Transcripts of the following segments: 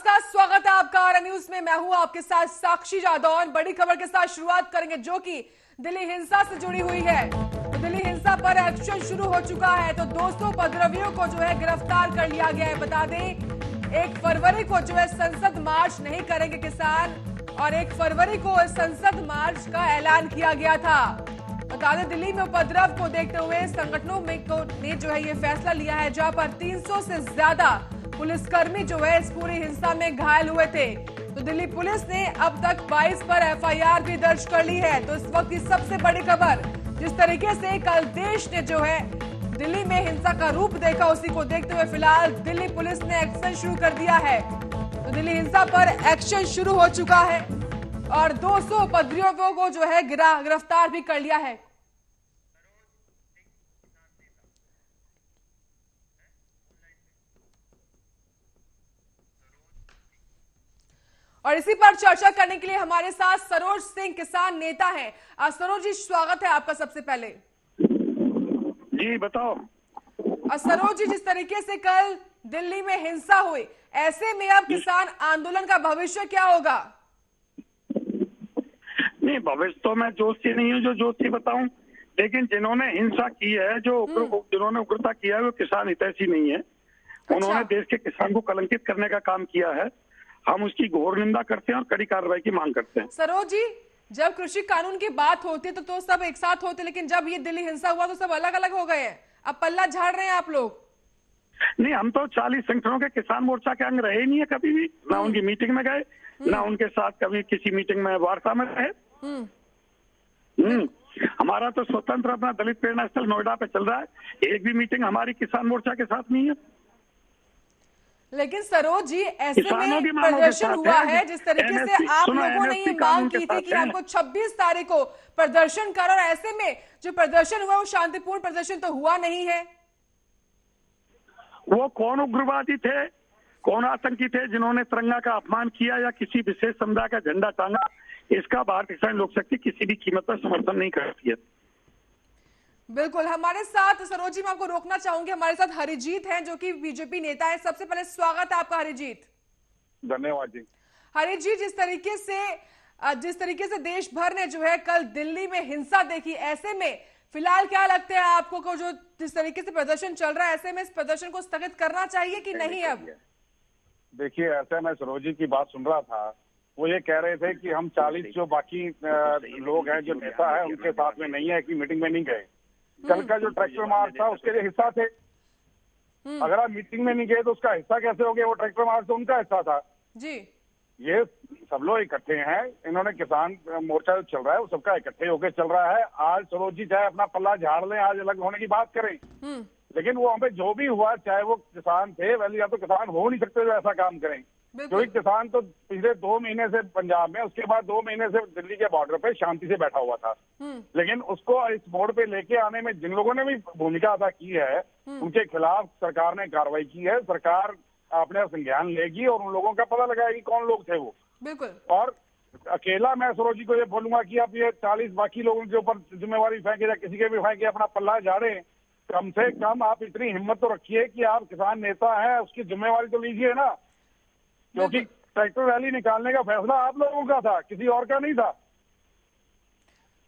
नमस्कार, स्वागत है आपका आर न्यूज में। मैं हूं आपके साथ साक्षी जादौन। बड़ी खबर के साथ शुरुआत करेंगे जो कि दिल्ली हिंसा से जुड़ी हुई है। तो दिल्ली हिंसा पर एक्शन शुरू हो चुका है। तो 200 उपद्रवियों को जो है गिरफ्तार कर लिया गया है। बता दें 1 फरवरी को जो है संसद मार्च नहीं करेंगे किसान, और 1 फरवरी को संसद मार्च का ऐलान किया गया था। बता दें दिल्ली में उपद्रव को देखते हुए संगठनों ने जो है ये फैसला लिया है, जहां पर 300 से ज्यादा पुलिसकर्मी जो है इस पूरी हिंसा में घायल हुए थे। तो दिल्ली पुलिस ने अब तक 22 पर एफआईआर भी दर्ज कर ली है। तो इस वक्त की सबसे बड़ी खबर, जिस तरीके से कल देश ने जो है दिल्ली में हिंसा का रूप देखा, उसी को देखते हुए फिलहाल दिल्ली पुलिस ने एक्शन शुरू कर दिया है। तो दिल्ली हिंसा पर एक्शन शुरू हो चुका है और 200 उपद्रवियों को जो है गिरफ्तार भी कर लिया है। और इसी पर चर्चा करने के लिए हमारे साथ सरोज सिंह किसान नेता हैं। सरोज जी, स्वागत है आपका सबसे पहले। जी बताओ। सरोज जी, जिस तरीके से कल दिल्ली में हिंसा हुई, ऐसे में अब किसान आंदोलन का भविष्य क्या होगा? नहीं, भविष्य तो मैं जोशी नहीं हूँ जो जोशी बताऊं, लेकिन जिन्होंने हिंसा की है, जिन्होंने उग्रता किया है, वो किसान हितैषी नहीं है। उन्होंने देश के किसान को कलंकित करने का काम किया है। हम उसकी घोर निंदा करते हैं और कड़ी कार्रवाई की मांग करते हैं। सरोज जी, जब कृषि कानून की बात होती है तो सब एक साथ होते, लेकिन जब ये दिल्ली हिंसा हुआ तो सब अलग अलग हो गए हैं। अब पल्ला झाड़ रहे हैं आप लोग। नहीं, हम तो 40 संगठनों के किसान मोर्चा के अंग रहे नहीं है कभी भी। ना उनकी मीटिंग में गए, ना उनके साथ कभी किसी मीटिंग में वार्ता में रहे। हमारा तो स्वतंत्र अपना दलित प्रेरणा स्थल नोएडा पे चल रहा है। एक भी मीटिंग हमारी किसान मोर्चा के साथ नहीं है। लेकिन सरोज जी, ऐसे में प्रदर्शन हुआ है, जिस तरीके से आप लोगों ने ये मांग की थी कि आपको 26 तारीख को प्रदर्शन कर, और ऐसे में जो प्रदर्शन हुआ वो शांतिपूर्ण प्रदर्शन तो हुआ नहीं है। वो कौन उग्रवादी थे, कौन आतंकी थे जिन्होंने तिरंगा का अपमान किया या किसी विशेष समुदाय का झंडा टांगा, इसका भारतीय किसान लोक शक्ति किसी भी कीमत पर समर्थन नहीं करती है। बिल्कुल। हमारे साथ सरोज जी, मैं आपको रोकना चाहूंगी, हमारे साथ हरिजीत हैं जो कि बीजेपी नेता है। सबसे पहले स्वागत है आपका हरिजीत। धन्यवाद जी। हरिजीत, जिस तरीके से देश भर ने जो है कल दिल्ली में हिंसा देखी, ऐसे में फिलहाल क्या लगता है आपको को जो जिस तरीके से प्रदर्शन चल रहा है, ऐसे में इस प्रदर्शन को स्थगित करना चाहिए कि नहीं? अब देखिए, ऐसे मैं सरोज जी की बात सुन रहा था, वो ये कह रहे थे कि हम 40 जो बाकी लोग हैं, जो नेता है, उनके साथ में नहीं है, कि मीटिंग में नहीं गए। कल का जो ट्रैक्टर मार्च था उसके लिए हिस्सा थे। अगर आप मीटिंग में नहीं गए तो उसका हिस्सा कैसे हो गए? वो ट्रैक्टर मार्च तो उनका हिस्सा था जी। ये सब लोग इकट्ठे हैं। इन्होंने किसान मोर्चा जो चल रहा है वो सबका इकट्ठे होकर चल रहा है। आज सरोज जी चाहे अपना पल्ला झाड़ लें, आज अलग होने की बात करें, लेकिन वो हमें जो भी हुआ, चाहे वो किसान थे, वैसे या तो किसान हो नहीं सकते जो ऐसा काम करें। जो एक किसान तो पिछले 2 महीने से पंजाब में, उसके बाद 2 महीने से दिल्ली के बॉर्डर पे शांति से बैठा हुआ था, लेकिन उसको इस मोड़ पे लेके आने में जिन लोगों ने भी भूमिका अदा की है, उनके खिलाफ सरकार ने कार्रवाई की है। सरकार अपने संज्ञान लेगी और उन लोगों का पता लगाएगी कौन लोग थे वो। बिल्कुल। और अकेला मैं सरोज जी को ये बोलूंगा कि आप ये 40 बाकी लोगों के ऊपर जिम्मेवारी फेंके या किसी के भी फेंके, अपना पल्ला झाड़े। कम से कम आप इतनी हिम्मत तो रखिए कि आप किसान नेता हैं, उसकी जिम्मेवारी तो लीजिए ना, क्योंकि ट्रैक्टर रैली निकालने का फैसला आप लोगों का था, किसी और का नहीं था।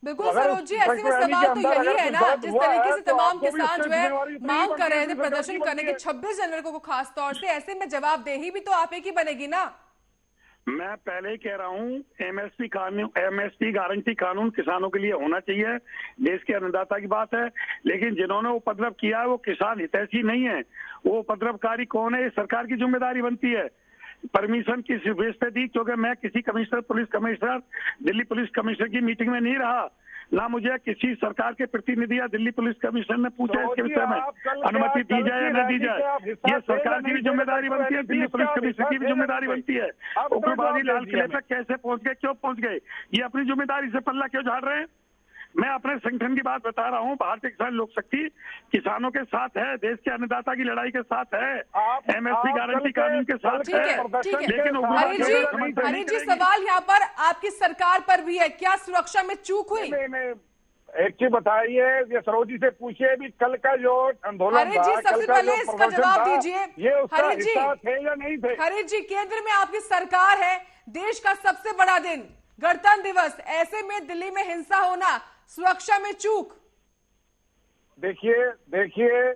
बिल्कुल सरोज जी, ऐसे में सवाल तो यही है ना, जिस तरीके से तमाम किसान जो है मांग कर रहे थे प्रदर्शन करने की 26 जनवरी को खास तौर से, ऐसे में जवाबदेही भी तो आप ही की बनेगी ना। मैं पहले ही कह रहा हूँ, एमएसपी गारंटी कानून किसानों के लिए होना चाहिए, देश के अन्नदाता की बात है। लेकिन जिन्होंने उपद्रव किया है वो किसान हितैषी नहीं है। वो उपद्रवकारी कौन है, ये सरकार की जिम्मेदारी बनती है। परमिशन किस बेस पे दी? क्योंकि मैं किसी police commissioner, Delhi police commissioner की मीटिंग में नहीं रहा, ना मुझे किसी सरकार के प्रतिनिधि या दिल्ली पुलिस कमिश्नर ने पूछा इसके विषय में अनुमति दी जाए या न दी जाए। ये सरकार की भी जिम्मेदारी बनती है, दिल्ली पुलिस कमिश्नर की भी जिम्मेदारी बनती है। उग्रवादी लाल किले तक कैसे पहुंच गए, क्यों पहुंच गए, ये अपनी जिम्मेदारी से पल्ला क्यों झाड़ रहे हैं? मैं अपने संगठन की बात बता रहा हूँ। भारतीय किसान लोक शक्ति किसानों के साथ है, देश के अन्नदाता की लड़ाई के साथ है, एमएसपी गारंटी कानून के साथ है। लेकिन हरि जी, सवाल यहाँ पर आपकी सरकार पर भी है, क्या सुरक्षा में चूक हुई? एक चीज बताइए, ये सरोजी से पूछिए भी कल का जो आंदोलन हरीश जी, था, सबसे कल का पहले जो इसका प्रदर्शन जवाब था, दीजिए। ये उसका हरीश जी, हिस्सा थे या नहीं थे? हरीश जी, केंद्र में आपकी सरकार है, देश का सबसे बड़ा दिन गणतंत्र दिवस, ऐसे में दिल्ली में हिंसा होना, सुरक्षा में चूक। देखिए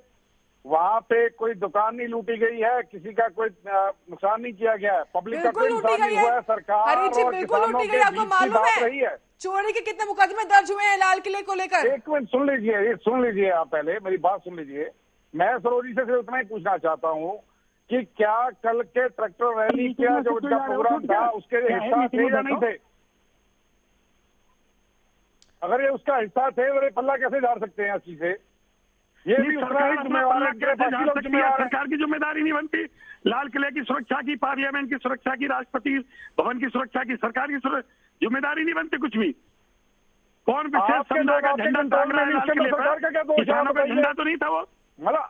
वहां पे कोई दुकान नहीं लूटी गई है, किसी का कोई नुकसान नहीं किया गया है, पब्लिक का बिल्कुल कोई लूटी नुकसान गई नहीं हुआ है। है सरकार हरीश जी, और बिल्कुल किसानों लूटी गई। के आपको बीच की मालूम बात है रही है। चोरी के कितने मुकदमे दर्ज हुए हैं लाल किले को लेकर? एक मिनट सुन लीजिए, आप पहले मेरी बात सुन लीजिए। मैं सरोजी से सिर्फ उतना ही पूछना चाहता हूँ कि क्या कल के ट्रैक्टर रैली का जो उनका प्रोग्राम था उसके हिस्सा थे या नहीं थे? अगर ये उसका हिस्सा थे तो ये पल्ला कैसे झाड़ सकते हैं इस चीज से? ये भी सरकार अपना पल्ला कैसे झाड़ सकती है? जिम्मेवार सरकार की जिम्मेदारी नहीं बनती लाल किले की सुरक्षा की, पार्लियामेंट की सुरक्षा की, राष्ट्रपति भवन की सुरक्षा की? सरकार की जिम्मेदारी नहीं बनती कुछ भी। कौन विशेष समुदाय का झंडा टांग रहा है लाल किले पर? किसानों का झंडा तो नहीं था वो। मतलब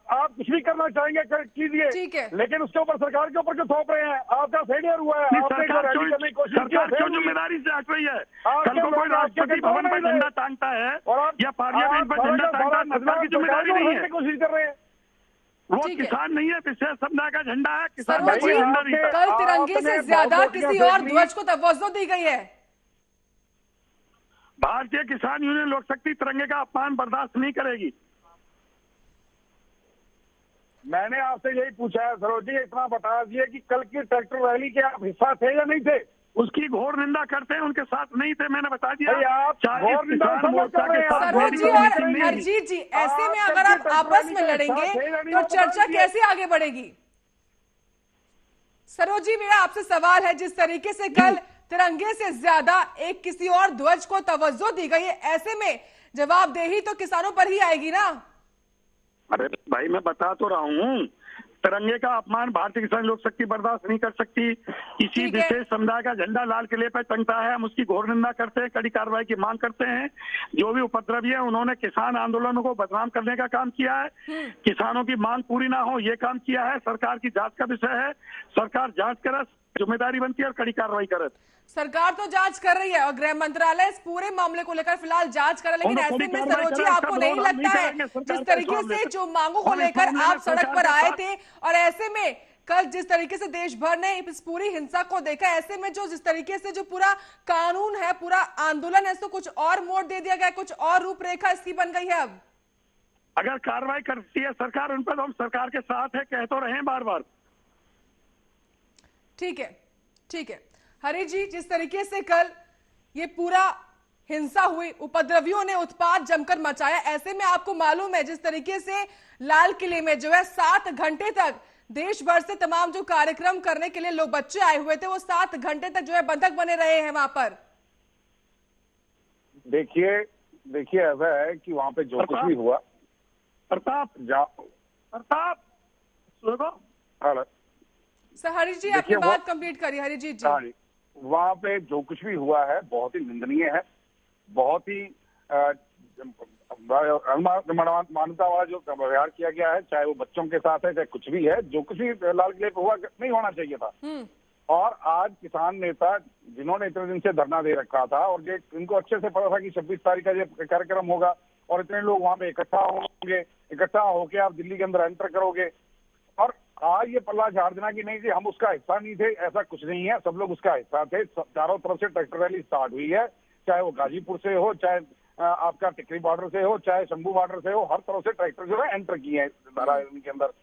आप कुछ भी करना चाहेंगे कीजिए, ठीक है, लेकिन उसके ऊपर सरकार के ऊपर क्यों थोप रहे हैं? आपका फेलियर हुआ है, आपने सरकार क्यों जिम्मेदारी से हट रही है? कल को कोई राष्ट्रपति भवन पर झंडा टांगता है या पार्लियामेंट पर झंडा टांगता है, सरकार की जिम्मेदारी नहीं है। कोशिश कर रहे हैं। वो किसान नहीं है, विशेष समुदाय का झंडा है। किसान सरोज जी, झंडा नहीं था। कल तिरंगे से ज्यादा किसी और ध्वज को तवज्जो दी गई है। भारतीय किसान यूनियन लोकशक्ति तिरंगे का अपमान बर्दाश्त नहीं करेगी। मैंने आपसे यही पूछा है सरोज जी, इतना बता दिए कि कल की ट्रैक्टर रैली के आप हिस्सा थे या नहीं थे? उसकी घोर निंदा करते हैं, उनके साथ नहीं थे, मैंने बता दिया। आप घोर निंदा सरोज जी और अरजीत जी, ऐसे में अगर आप आपस में लड़ेंगे तो चर्चा कैसे आगे बढ़ेगी? सरोज जी, मेरा आपसे सवाल है, जिस तरीके से कल तिरंगे से ज्यादा एक किसी और ध्वज को तवज्जो दी गई है, ऐसे में जवाबदेही तो किसानों पर ही आएगी ना? अरे भाई, मैं बता तो रहा हूँ, तिरंगे का अपमान भारतीय किसान लोक शक्ति बर्दाश्त नहीं कर सकती। किसी विशेष समुदाय का झंडा लाल किले पर टंगता है, हम उसकी घोर निंदा करते हैं, कड़ी कार्रवाई की मांग करते हैं। जो भी उपद्रवी है उन्होंने किसान आंदोलनों को बदनाम करने का काम किया है, किसानों की मांग पूरी ना हो ये काम किया है। सरकार की जांच का विषय है, सरकार जांच करे, जिम्मेदारी बनती है और कड़ी कार्रवाई करे। सरकार तो जांच कर रही है और गृह मंत्रालय इस पूरे मामले को लेकर फिलहाल जांच कर रहा है, लेकिन ऐसे में सरोज जी, आपको नहीं लगता है जिस तरीके से जो मांगों को लेकर आप सड़क पर आए थे और ऐसे में कल जिस तरीके से देश भर ने इस पूरी हिंसा को देखा, ऐसे में जो जिस तरीके से जो पूरा कानून है, पूरा आंदोलन है, इसको कुछ और मोड़ दे दिया गया, कुछ और रूपरेखा इसकी बन गई है? अब अगर कार्रवाई करती है सरकार उन पर तो हम सरकार के साथ है, कह तो रहे हैं बार बार। ठीक है, ठीक है हरीश जी, जिस तरीके से कल ये पूरा हिंसा हुई, उपद्रवियों ने उत्पात जमकर मचाया, ऐसे में आपको मालूम है जिस तरीके से लाल किले में जो है 7 घंटे तक देश भर से तमाम जो कार्यक्रम करने के लिए लोग बच्चे आए हुए थे, वो 7 घंटे तक जो है बंधक बने रहे हैं वहां पर। देखिए ऐसा है कि वहां पे जो कुछ भी हुआ, प्रताप सर हरीश जी, अपनी बात कंप्लीट करिए। हरीश जी, जी, वहां पे जो कुछ भी हुआ है बहुत ही निंदनीय है, बहुत ही मानवता वाला जो व्यवहार किया गया है, चाहे वो बच्चों के साथ है चाहे कुछ भी है, जो कुछ भी लाल किले पे हुआ नहीं होना चाहिए था। और आज किसान नेता जिन्होंने इतने दिन से धरना दे रखा था और ये इनको अच्छे से पता था कि 26 तारीख का ये कार्यक्रम होगा और इतने लोग वहां पे इकट्ठा होंगे, इकट्ठा होके आप दिल्ली के अंदर एंटर करोगे और आज ये पल्ला झाड़ देना कि नहीं जी हम उसका हिस्सा नहीं थे, ऐसा कुछ नहीं है, सब लोग उसका हिस्सा थे। चारों तरफ से ट्रैक्टर रैली स्टार्ट हुई है, चाहे वो गाजीपुर से हो, चाहे आपका टिकरी बॉर्डर से हो, चाहे शंभू बॉर्डर से हो, हर तरफ से ट्रैक्टर जो है एंटर किए हैं धारावी के अंदर।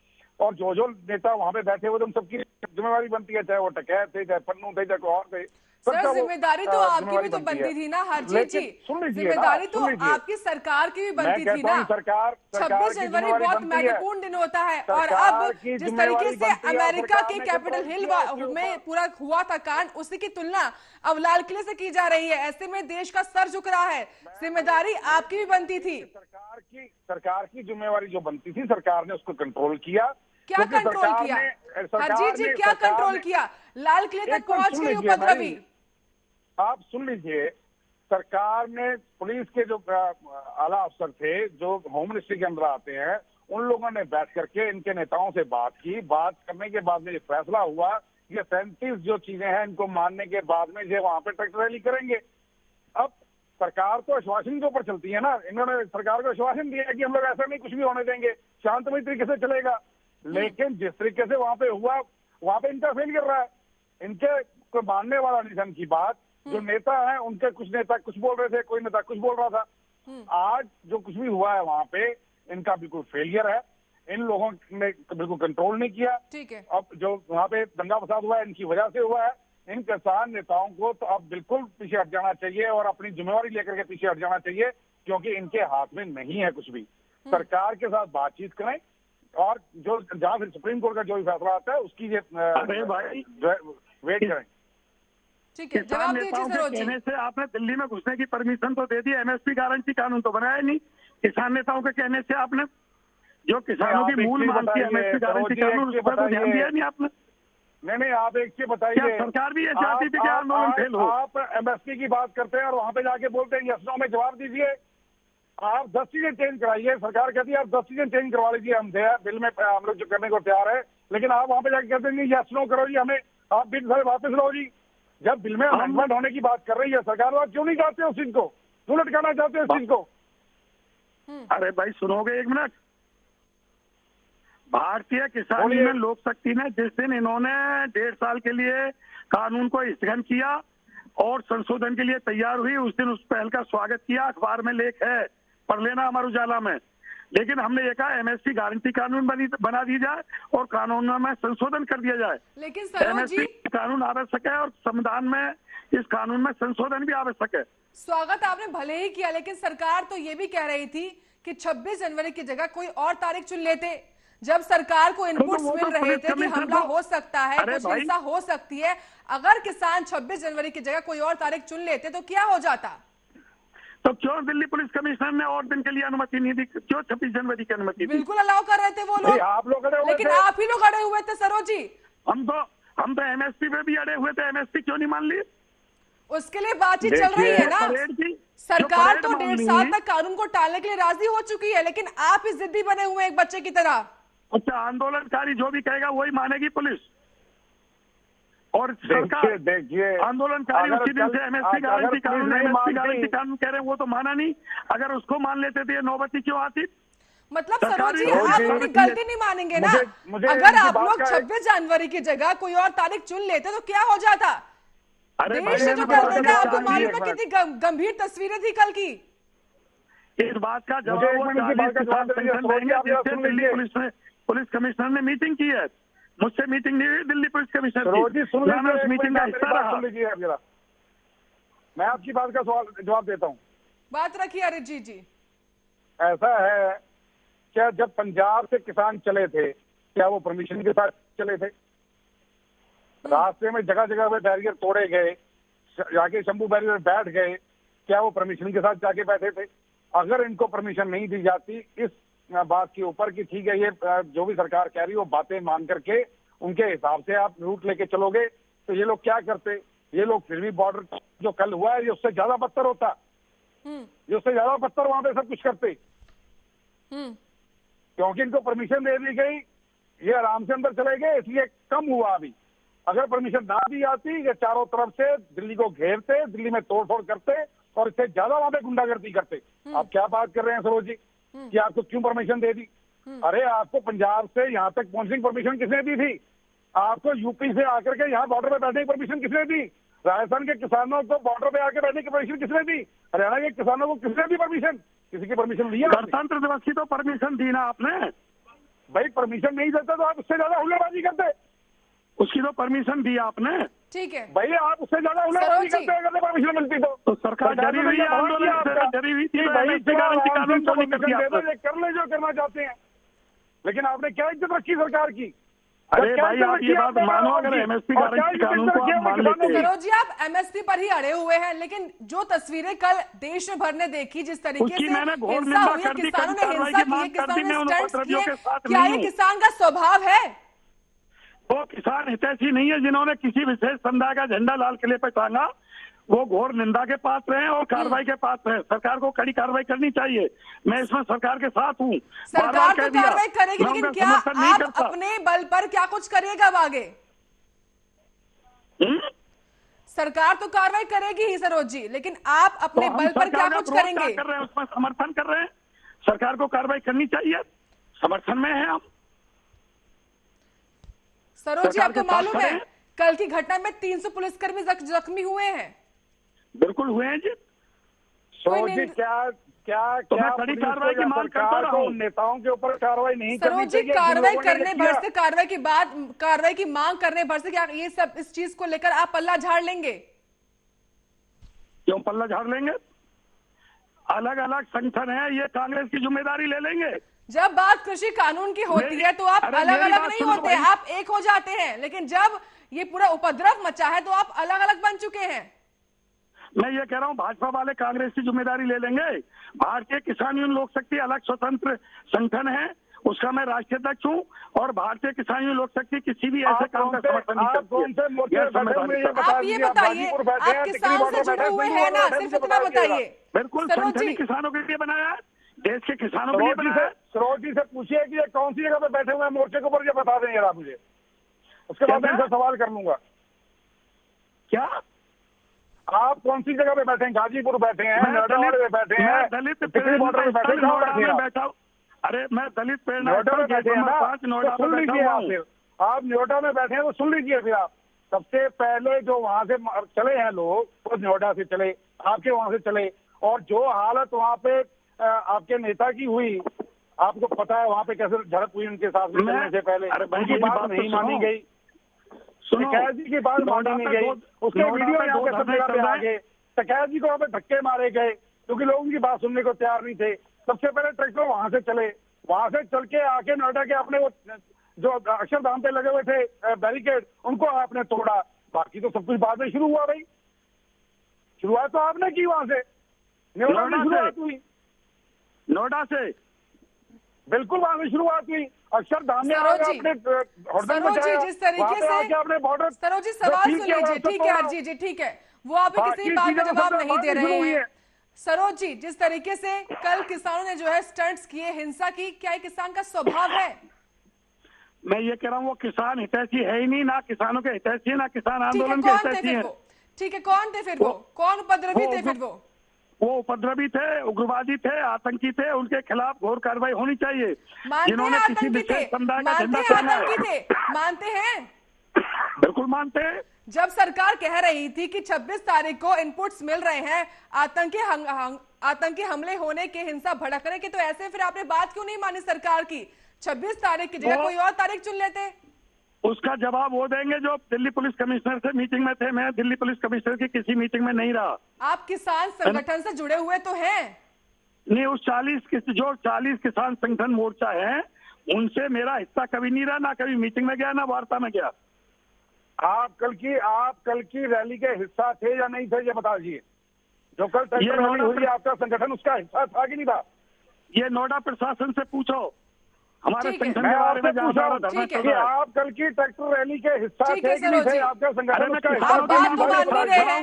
और जो नेता वहां पे बैठे हुए थे उन सबकी जिम्मेवारी बनती है, चाहे वो टकैत थे, चाहे पन्नू थे, चाहे कोई और थे। सर जिम्मेदारी तो आपकी भी तो बनती थी ना हरजीत जी, जिम्मेदारी तो आपकी सरकार की भी बनती थी ना। 26 जनवरी बहुत महत्वपूर्ण दिन होता है और अब जिस तरीके से अमेरिका के कैपिटल हिल में पूरा हुआ था कांड, उसी की तुलना अब लाल किले से की जा रही है, ऐसे में देश का सर झुक रहा है, जिम्मेदारी आपकी भी बनती थी। सरकार की जिम्मेवारी जो बनती थी सरकार ने उसको कंट्रोल किया। क्या कंट्रोल किया हरजीत जी, क्या कंट्रोल किया? लाल किले तक पहुंच गई उपद्रवी। आप सुन लीजिए, सरकार ने पुलिस के जो आला अफसर थे जो होम मिनिस्ट्री के अंदर आते हैं, उन लोगों ने बैठ करके इनके नेताओं से बात की। बात करने के बाद में ये फैसला हुआ, ये 37 जो चीजें हैं इनको मानने के बाद में ये वहां पे ट्रैक्टर रैली करेंगे। अब सरकार तो आश्वासन के ऊपर चलती है ना। इन्होंने सरकार को आश्वासन दिया है कि हम लोग ऐसा नहीं कुछ भी होने देंगे, शांतमय तरीके से चलेगा। लेकिन जिस तरीके से वहां पे हुआ, वहां पे इनका फेल कर रहा है। इनके कोई मानने वाला नहीं था इनकी बात। जो नेता है उनके, कुछ नेता कुछ बोल रहे थे, कोई नेता कुछ बोल रहा था। आज जो कुछ भी हुआ है वहां पे इनका बिल्कुल फेलियर है। इन लोगों ने बिल्कुल कंट्रोल नहीं किया। ठीक है। अब जो वहां पे दंगा फसाद हुआ है इनकी वजह से हुआ है। इन किसान नेताओं को तो अब बिल्कुल पीछे हट जाना चाहिए और अपनी जिम्मेवारी लेकर के पीछे हट जाना चाहिए, क्योंकि इनके हाथ में नहीं है कुछ भी। सरकार के साथ बातचीत करें और जो जहां फिर सुप्रीम कोर्ट का जो भी फैसला आता है उसकी वेट करें। ठीक है, जवाब दीजिए सरोज जी। कहने से आपने दिल्ली में घुसने की परमिशन तो दे दी, एमएसपी गारंटी कानून तो बनाया नहीं। किसान नेताओं के कहने से आपने जो किसानों की मूल मांग थी एमएसपी गारंटी कानून, उस पर तो ध्यान दिया नहीं आपने। नहीं, आप एक चीज बताइए, सरकार भी ये चाहती थी कि आंदोलन फेल हो। आप एमएसपी की बात करते हैं और वहां पे जाके बोलते हैं यस नो में जवाब दीजिए। आप 10 चीजें चेंज कराइए। सरकार कहती है आप 10 चीजें चेंज करवा लीजिए, हम बिल में हम लोग जो करने को तैयार है। लेकिन आप वहां पे जाके कहते हैं यस नो करो जी, हमें आप बिल सारे वापस लो जी। जब बिल में अमेंडमेंट होने की बात कर रही है सरकार, आप क्यों नहीं चाहते उस चीज को, क्यों लटकाना चाहते उस चीज को? अरे भाई सुनोगे एक मिनट। भारतीय किसान यूनियन लोक शक्ति ने जिस दिन इन्होंने 1.5 साल के लिए कानून को स्थगन किया और संशोधन के लिए तैयार हुई, उस दिन उस पहल का स्वागत किया। अखबार में लेख है, पढ़ लेना अमर उजाला में। लेकिन हमने ये कहा एमएसपी गारंटी कानून बना दी जाए और कानून में संशोधन कर दिया जाए। लेकिन सरोज जी, एमएसपी कानून आवश्यक है और संविधान में इस कानून में संशोधन भी आवश्यक है। स्वागत आपने भले ही किया, लेकिन सरकार तो ये भी कह रही थी कि 26 जनवरी की जगह कोई और तारीख चुन लेते। जब सरकार को इनपुट्स मिल रहे थे कि हमला हो सकता है, कुछ हिंसा हो सकती है, अगर किसान 26 जनवरी की जगह कोई और तारीख चुन लेते तो क्या हो जाता? तो क्यों दिल्ली पुलिस कमिश्नर ने और दिन के लिए अनुमति नहीं दी? क्यों 26 जनवरी की अनुमति दी? बिल्कुल अलाउ कर रहे थे वो लोग, आप लोग अड़े हुए लेकिन थे। आप ही लोग अड़े हुए थे सरोज जी। हम तो एमएसपी पे भी अड़े हुए थे। एमएसपी क्यों नहीं मान ली? उसके लिए बातचीत चल रही है ना। सरकार तो 1.5 साल तक कानून को टालने के लिए राजी हो चुकी है, लेकिन आप ही जिद्दी बने हुए एक बच्चे की तरह। अच्छा, आंदोलनकारी जो भी कहेगा वही मानेगी पुलिस और सरकार। देखिए आंदोलनकारी उसी दिन से एमएसपी गारंटी कानून कह रहे हैं, वो तो माना नहीं। अगर उसको मान लेते तो ये नौबती क्यों आती? मतलब सरोज जी, आप अपनी गलती नहीं मानेंगे ना? अगर आप लोग 26 जनवरी की जगह कोई और तारीख चुन लेते तो क्या हो जाता? देश से जो कर रहे थे, आपको मालूम है कितनी गंभीर तस्वीरें थी कल की। इस बात का जवाब देंगे। पुलिस कमिश्नर ने मीटिंग की है, मुझसे मीटिंग नहीं हुई दिल्ली पुलिस कमिश्नर की। उस मीटिंग का हिस्सा रहा। मैं आपकी बात का जवाब देता हूँ। बात रखिए अरिजीत जी। ऐसा है क्या, जब पंजाब से किसान चले थे क्या वो परमिशन के साथ चले थे? रास्ते में जगह जगह पे बैरियर तोड़े गए, जाके शंभू बैरियर बैठ गए, क्या वो परमिशन के साथ जाके बैठे थे? अगर इनको परमिशन नहीं दी जाती इस बात के ऊपर कि ठीक है ये जो भी सरकार कह रही है वो बातें मान करके उनके हिसाब से आप रूट लेके चलोगे, तो ये लोग क्या करते? ये लोग फिर भी बॉर्डर जो कल हुआ है ये उससे ज्यादा बदतर होता, ये उससे ज्यादा बदतर वहां पे सब कुछ करते। क्योंकि इनको परमिशन दे दी गई, ये आराम से अंदर चले गए, इसलिए कम हुआ। अभी अगर परमिशन ना दी जाती, ये चारों तरफ से दिल्ली को घेरते, दिल्ली में तोड़फोड़ करते और इससे ज्यादा वहां पे गुंडागर्दी करते। आप क्या बात कर रहे हैं सरोज जी कि आपको क्यों परमिशन दे दी? अरे आपको पंजाब से यहाँ तक पहुंचने की परमिशन किसने दी थी? आपको यूपी से आकर के यहाँ बॉर्डर पे बैठने की परमिशन किसने दी? राजस्थान के किसानों को बॉर्डर पे आकर बैठने की परमिशन किसने दी? हरियाणा के किसानों को किसने दी परमिशन? किसी की परमिशन ली है? गणतंत्र दिवस की तो परमिशन दी ना आपने। भाई परमिशन नहीं देते तो आप उससे ज्यादा हुल्लेबाजी करते। उसकी तो परमिशन दी आपने। ठीक है भाई, आप उससे ज्यादा हुल्लेबाजी करते अगर परमिशन मिलती तो सरकार डरी हुई है, आंदोलन डरी हुई थी। कर ले जो करना चाहते हैं, लेकिन आपने क्या इज्जत रखी सरकार की? अरे भाई आप ये बात मानो, अगर एमएसपी गारंटी कानून को आप मान लेते हैं। सरोज जी, आप एमएसपी पर ही अड़े हुए हैं, लेकिन जो तस्वीरें कल देश भर ने देखी, जिस तरीके से हिंसा हुई है, किसानों ने हिंसा की है, किसानों ने स्टंट्स किए, क्या ये किसान का स्वभाव है? वो किसान हितैषी नहीं है जिन्होंने किसी विशेष समुदाय का झंडा लाल किले पर टांगा, वो घोर निंदा के पात्र हैं और कार्रवाई के पात्र हैं। सरकार को कड़ी कार्रवाई करनी चाहिए। मैं इसमें सरकार के साथ हूँ। सरकार तो कार्रवाई करेगी, लेकिन क्या आप अपने बल पर क्या कुछ करिएगा अब आगे? सरकार तो कार्रवाई करेगी ही सरोज जी, लेकिन आप अपने बल पर क्या कुछ करेंगे? कर रहे हैं, उसमें समर्थन कर रहे हैं। सरकार को कार्रवाई करनी चाहिए, समर्थन में है हम। सरोज जी, आपको मालूम है कल की घटना में 300 पुलिसकर्मी जख्मी हुए हैं? बिल्कुल हुए हैं जी। सरोज जी, क्या तो मैं कड़ी कार्रवाई की मांग करता रहा हूं। नेताओं के ऊपर कार्रवाई नहीं करनी सरोज जी, चाहिए। कार्रवाई करने भर से, कार्रवाई की मांग करने भर से क्या ये सब इस चीज को लेकर आप पल्ला झाड़ लेंगे? क्यों पल्ला झाड़ लेंगे? अलग अलग संगठन है, ये कांग्रेस की जिम्मेदारी ले लेंगे। जब बात कृषि कानून की होती है तो आप अलग अलग नहीं होते, आप एक हो जाते हैं, लेकिन जब ये पूरा उपद्रव मचा है तो आप अलग अलग बन चुके हैं। मैं ये कह रहा हूं, भाजपा वाले कांग्रेस की जिम्मेदारी ले लेंगे। भारतीय किसान यूनियन लोक शक्ति अलग स्वतंत्र संगठन है, उसका मैं राष्ट्रीय अध्यक्ष हूँ, और भारतीय किसान यूनियन लोक शक्ति किसी भी ऐसे काम का समर्थन नहीं करती है। आप ये बताइए, आप किसान से जुड़े हुए हैं ना, सिर्फ इतना बताइए। बिल्कुल, संगठन किसानों के लिए बनाया है, देश के किसानों के लिए बनाया है। सरोज जी से पूछिए कि ये कौन सी जगह पे बैठे हुए हैं मोर्चे के ऊपर, ये बता दें जरा मुझे, उसके बाद मैं इनसे सवाल कर लूंगा। क्या आप कौन सी जगह पे बैठे हैं? गाजीपुर बैठे हैं, नोएडा में बैठे हैं, दलित बॉर्डर में बैठे हैं, बैठा हूँ। अरे मैं दलित प्रेरणा नोएडा में बैठे हैं ना, नोएडा सुन लीजिए आप। फिर आप नोएडा में बैठे हैं तो सुन लीजिए। फिर आप सबसे पहले जो वहां से चले हैं लोग, वो नोएडा से चले, आपके वहां से चले, और जो हालत वहां पे आपके नेता की हुई, आपको पता है वहां पे कैसे झड़प हुई उनके साथ में चलने से पहले। उनकी बात नहीं मानी गई, टकैत जी की बात मानी नहीं गई, उसके वीडियो यहाँ पे सब जगह पे आ गए। टकैत जी को वहाँ पे धक्के मारे गए क्योंकि लोग उनकी बात सुनने को तैयार नहीं थे। सबसे पहले ट्रैक्टर वहां से चले, वहां से चल के आके नोएडा के अपने वो जो अक्षरधाम पे लगे हुए थे बैरिकेड, उनको आपने तोड़ा। बाकी तो सब कुछ बाद में शुरू हुआ। भाई शुरुआत तो आपने की वहां से, नोएडा में शुरुआत हुई, नोएडा से बिल्कुल वहां से शुरुआत हुई। अक्षरधाम में अपने सरोज जी, जिस तरीके से आपने बॉर्डर, सरोज जी सवाल सुन लीजिए, ठीक है हरजी जी, ठीक है, वो आप किसी बात का जवाब नहीं दे रहे हैं। सरोज जी, जिस तरीके से कल किसानों ने जो है स्टंट्स किए, हिंसा की, क्या ये किसान का स्वभाव है? मैं ये कह रहा हूँ वो किसान हितैषी है ही नहीं, ना किसानों के हितैषी है, ना किसान आंदोलन के हितैषी है। ठीक है, कौन थे फिर वो? कौन उपद्रवी थे फिर वो उपद्रवी थे, उग्रवादी थे, आतंकी थे, उनके खिलाफ घोर कार्रवाई होनी चाहिए। जिन्होंने किसी विशेष समुदाय का झंडा फहराया है। मानते हैं? बिल्कुल मानते हैं। जब सरकार कह रही थी कि 26 तारीख को इनपुट्स मिल रहे हैं आतंकी हमले होने के, हिंसा भड़कने के, तो ऐसे फिर आपने बात क्यों नहीं मानी सरकार की? 26 तारीख की जगह कोई और तारीख चुन लेते। उसका जवाब वो देंगे जो दिल्ली पुलिस कमिश्नर से मीटिंग में थे। मैं दिल्ली पुलिस कमिश्नर की किसी मीटिंग में नहीं रहा। आप किसान संगठन से जुड़े हुए तो हैं? नहीं, उस 40 किसान संगठन मोर्चा है, उनसे मेरा हिस्सा कभी नहीं रहा, ना कभी मीटिंग में गया, ना वार्ता में गया। आप कल की रैली के हिस्सा थे या नहीं थे, ये बता दीजिए। जो कल रैली हुई आपका संगठन, उसका हिस्सा था कि नहीं था? ये नोएडा प्रशासन से पूछो, हमारे संगठन के बारे में कि आप कल की ट्रैक्टर रैली के हिस्सा थे कि नहीं थे? आपका संगठन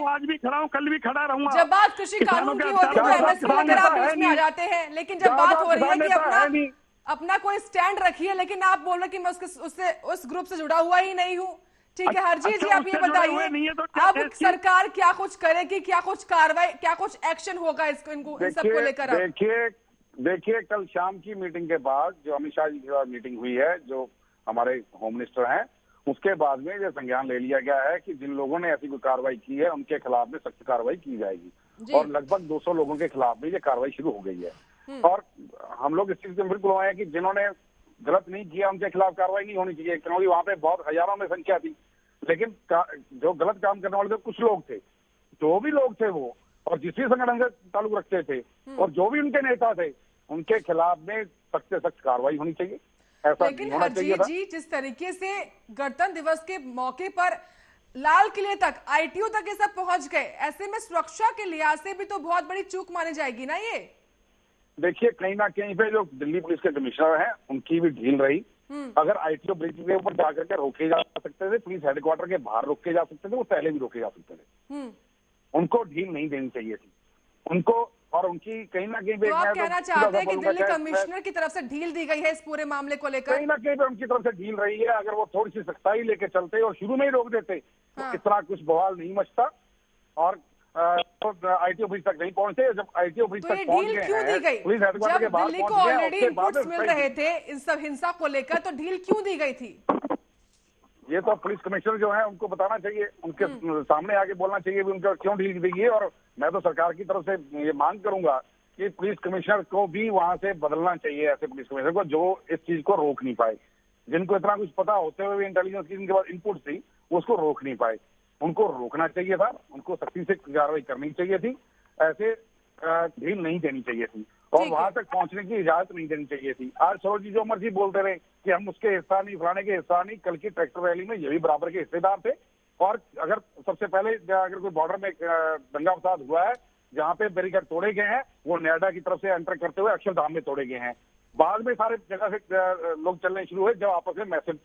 आज भी खड़ा हूँ, कल भी खड़ा रहूंगा। जब बात कृषि कानून की होती है तो एमएसपी वगैरह आप बीच में आ जाते हैं, लेकिन जब बात हो रही है कि अपना कोई स्टैंड रखिए, लेकिन आप बोल रहे कि मैं उस ग्रुप से जुड़ा हुआ ही नहीं हूँ। ठीक है हरजीत जी, आप ये बताइए अब सरकार क्या कुछ करेगी, क्या कुछ कार्रवाई, क्या कुछ एक्शन होगा इन सबको लेकर? देखिए कल शाम की मीटिंग के बाद जो अमित शाह जी के साथ मीटिंग हुई है, जो हमारे होम मिनिस्टर हैं, उसके बाद में ये संज्ञान ले लिया गया है कि जिन लोगों ने ऐसी कोई कार्रवाई की है उनके खिलाफ में सख्त कार्रवाई की जाएगी। और लगभग 200 लोगों के खिलाफ में ये कार्रवाई शुरू हो गई है। और हम लोग इस चीज से बिल्कुल हुए हैं कि जिन्होंने गलत नहीं किया उनके खिलाफ कार्रवाई नहीं होनी चाहिए, क्योंकि वहां पे बहुत हजारों में संख्या थी। लेकिन जो गलत काम करने वाले थे कुछ लोग थे, जो भी लोग थे वो, और जिस भी संगठन से ताल्लुक रखते थे, और जो भी उनके नेता थे, उनके खिलाफ में सख्त से सख्त कार्रवाई होनी चाहिए। ऐसा लेकिन हरजीत जी, जिस तरीके से गणतंत्र दिवस के मौके पर लाल किले तक, आईटीओ तक ये सब पहुंच गए, ऐसे में सुरक्षा के लिहाज से भी तो बहुत बड़ी चूक मानी जाएगी ना ये? देखिए कहीं ना कहीं पे जो दिल्ली पुलिस के कमिश्नर हैं उनकी भी ढील रही। अगर आईटीओ ब्रिज के ऊपर जाकर के रोके जा सकते थे, पुलिस हेडक्वार्टर के बाहर रोके जा सकते थे, वो पहले भी रोके जा सकते थे। उनको ढील नहीं देनी चाहिए थी उनको, और उनकी कहीं ना कहीं तो आप कहना चाहते हैं कि दिल्ली कमिश्नर की तरफ से ढील दी गई है इस पूरे मामले को लेकर? कहीं ना कहीं पे उनकी तरफ से ढील रही है। अगर वो थोड़ी सी सख्ताई लेके चलते और शुरू में ही रोक देते तो इतना कुछ बवाल नहीं मचता। और आईटी ऑफिस तक नहीं पहुंचे। जब आईटी ऑफिस तो तक ये पहुंच डील गए क्यों दी हैं, गई? पुलिस हेडक्वार्टर के जब बाहर दिल्ली को पहुंच गए, ऑलरेडी उसके बाद इनपुट्स मिल रहे थे इन सब हिंसा को लेकर, तो डील क्यों दी गई थी? ये तो पुलिस कमिश्नर जो है उनको बताना चाहिए, उनके सामने आके बोलना चाहिए भी उनका क्यों डील दी है। और मैं तो सरकार की तरफ से ये मांग करूंगा कि पुलिस कमिश्नर को भी वहां से बदलना चाहिए, ऐसे पुलिस कमिश्नर को जो इस चीज को रोक नहीं पाए, जिनको इतना कुछ पता होते हुए भी इंटेलिजेंस की जिनके पास इनपुट थी उसको रोक नहीं पाए। उनको रोकना चाहिए था, उनको सख्ती से कार्रवाई करनी चाहिए थी, ऐसे ढील नहीं देनी चाहिए थी और वहां तक पहुंचने की इजाजत नहीं देनी चाहिए थी। आज सरोज जी जो मर्जी बोलते रहे कि हम उसके हिस्सा नहीं, फलाने के हिस्सा नहीं, कल की ट्रैक्टर रैली में ये भी बराबर के हिस्सेदार थे। और अगर सबसे पहले अगर कोई बॉर्डर में दंगा फसाद हुआ है जहाँ पे बैरिकेड तोड़े गए हैं, वो नोएडा की तरफ से एंटर करते हुए अक्षरधाम में तोड़े गए हैं। बाद में सारे जगह से लोग चलने शुरू हुए जब आपस में मैसेज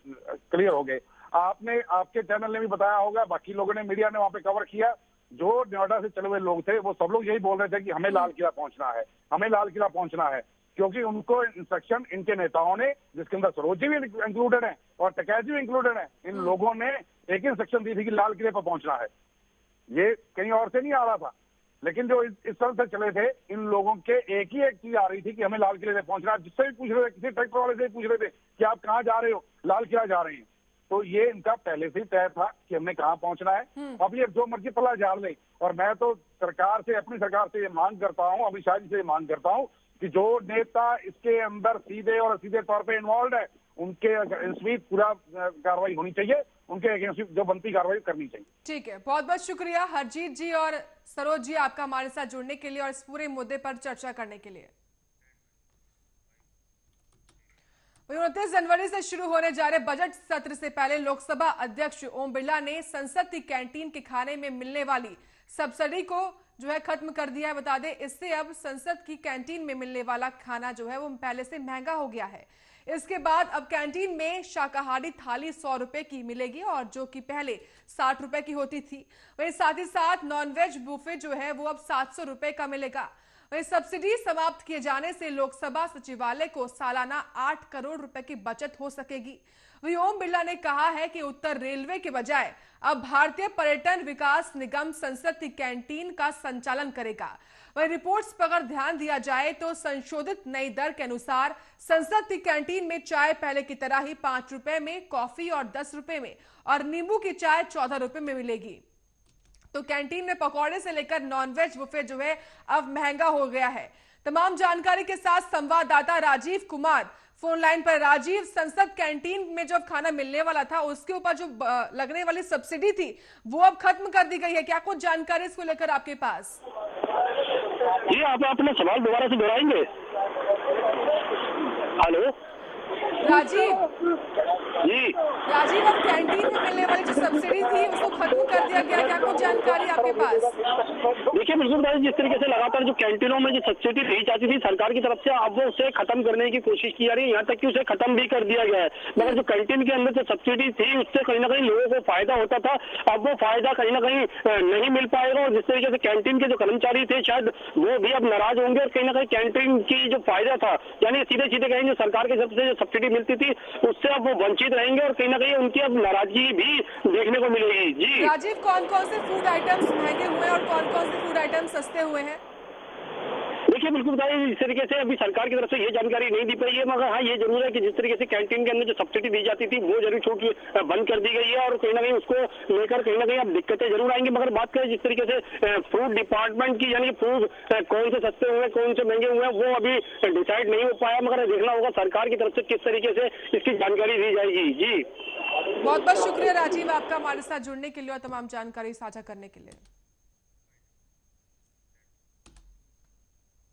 क्लियर हो गए। आपने, आपके चैनल ने भी बताया होगा, बाकी लोगों ने, मीडिया ने वहां पे कवर किया, जो नोएडा से चले हुए लोग थे वो सब लोग यही बोल रहे थे कि हमें लाल किला पहुंचना है, हमें लाल किला पहुंचना है, क्योंकि उनको इंस्ट्रक्शन इनके नेताओं ने, जिसके अंदर सरोज जी भी इंक्लूडेड है और टकैत जी भी इंक्लूडेड है, इन लोगों ने एक इंस्ट्रक्शन दी थी कि लाल किले पर पहुंचना है। ये कहीं और से नहीं आ रहा था, लेकिन जो इस तरह से चले थे, इन लोगों के एक ही एक चीज आ रही थी कि हमें लाल किले से पहुंचना है। जिससे भी पूछ रहे थे, किसी ट्रैक्टर वाले से भी पूछ रहे थे कि आप कहाँ जा रहे हो, लाल किला जा रहे हैं, तो ये इनका पहले से ही तय था कि हमने कहाँ पहुंचना है। अब ये जो मर्जी पल्ला झाड़ ले। और मैं तो सरकार से, अपनी सरकार से ये मांग करता हूँ, अमित शाह जी से मांग करता हूँ कि जो नेता इसके अंदर सीधे और सीधे तौर पे इन्वॉल्व है, उनके अगेंस्ट भी पूरा कार्रवाई होनी चाहिए, उनके अगेंस्ट जो बनती कार्रवाई करनी चाहिए। ठीक है, बहुत बहुत शुक्रिया हरजीत जी और सरोज जी आपका हमारे साथ जुड़ने के लिए और इस पूरे मुद्दे पर चर्चा करने के लिए। 29 जनवरी से शुरू होने जा रहे बजट सत्र से पहले लोकसभा अध्यक्ष ओम बिरला ने संसद की कैंटीन के खाने में मिलने वाली सब्सिडी को जो है खत्म कर दिया है। बता दें, इससे अब संसद की कैंटीन में मिलने वाला खाना जो है वो पहले से महंगा हो गया है। इसके बाद अब कैंटीन में शाकाहारी थाली 100 रुपए की मिलेगी और जो कि पहले 60 रुपए की होती थी। वहीं साथ ही साथ नॉनवेज बुफे जो है वो अब 700 रुपए का मिलेगा। वहीं सब्सिडी समाप्त किए जाने से लोकसभा सचिवालय को सालाना 8 करोड़ रुपए की बचत हो सकेगी। वहीं ओम बिरला ने कहा है कि उत्तर रेलवे के बजाय अब भारतीय पर्यटन विकास निगम संसद की कैंटीन का संचालन करेगा। वहीं रिपोर्ट्स पर अगर ध्यान दिया जाए तो संशोधित नई दर के अनुसार संसद की कैंटीन में चाय पहले की तरह ही 5 रुपए में, कॉफी और 10 रुपए में और नींबू की चाय 14 रुपए में मिलेगी। तो कैंटीन में पकौड़े से लेकर नॉनवेज बुफे जो है अब महंगा हो गया है। तमाम जानकारी के साथ संवाददाता राजीव कुमार फोन लाइन पर। राजीव, संसद कैंटीन में जब खाना मिलने वाला था उसके ऊपर जो लगने वाली सब्सिडी थी वो अब खत्म कर दी गई है, क्या कुछ जानकारी इसको लेकर आपके पास? जी, आप अपना सवाल दोबारा से दोहराएंगे? हेलो राजीव जी, राजीव, अब कैंटीन में मिलने वाली जो सब्सिडी थी उसको खत्म कर दिया गया, क्या कुछ जानकारी आपके पास? देखिए बिल्कुल भाई, जिस तरीके से लगातार जो कैंटीनों में जो सब्सिडी दी जाती थी सरकार की तरफ से, अब वो उसे खत्म करने की कोशिश की जा रही है, यहाँ तक कि उसे खत्म भी कर दिया गया है। मगर जो कैंटीन के अंदर जो सब्सिडी थी उससे कहीं ना कहीं लोगों को फायदा होता था, अब वो फायदा कहीं ना कहीं नहीं मिल पाएगा। और जिस तरीके से कैंटीन के जो कर्मचारी थे शायद वो भी अब नाराज होंगे और कहीं ना कहीं कैंटीन की जो फायदा था, यानी सीधे सीधे कहेंगे सरकार की तरफ से जो सब्सिडी मिलती थी उससे अब वो वंचित रहेंगे और कहीं ना कहीं उनकी अब नाराजगी भी देखने को मिलेगी। जी राजीव, कौन कौन से फूड आइटम्स महंगे हुए हैं और कौन कौन से फूड आइटम्स सस्ते हुए हैं? देखिए बिल्कुल बताइए, इस तरीके से अभी सरकार की तरफ से ये जानकारी नहीं दी पाई है, मगर हाँ ये जरूर है कि जिस तरीके से कैंटीन के अंदर जो सब्सिडी दी जाती थी वो जरूर छूट बंद कर दी गई है और कहीं ना कहीं उसको लेकर कहीं ना कहीं अब दिक्कतें जरूर आएंगी। मगर बात करें जिस तरीके से फूड डिपार्टमेंट की, यानी फूड कौन से सस्ते हुए कौन से महंगे हुए हैं वो अभी डिसाइड नहीं हो पाया, मगर देखना होगा सरकार की तरफ से किस तरीके से इसकी जानकारी दी जाएगी। जी बहुत बहुत शुक्रिया राजीव आपका हमारे साथ जुड़ने के लिए और तमाम जानकारी साझा करने के लिए।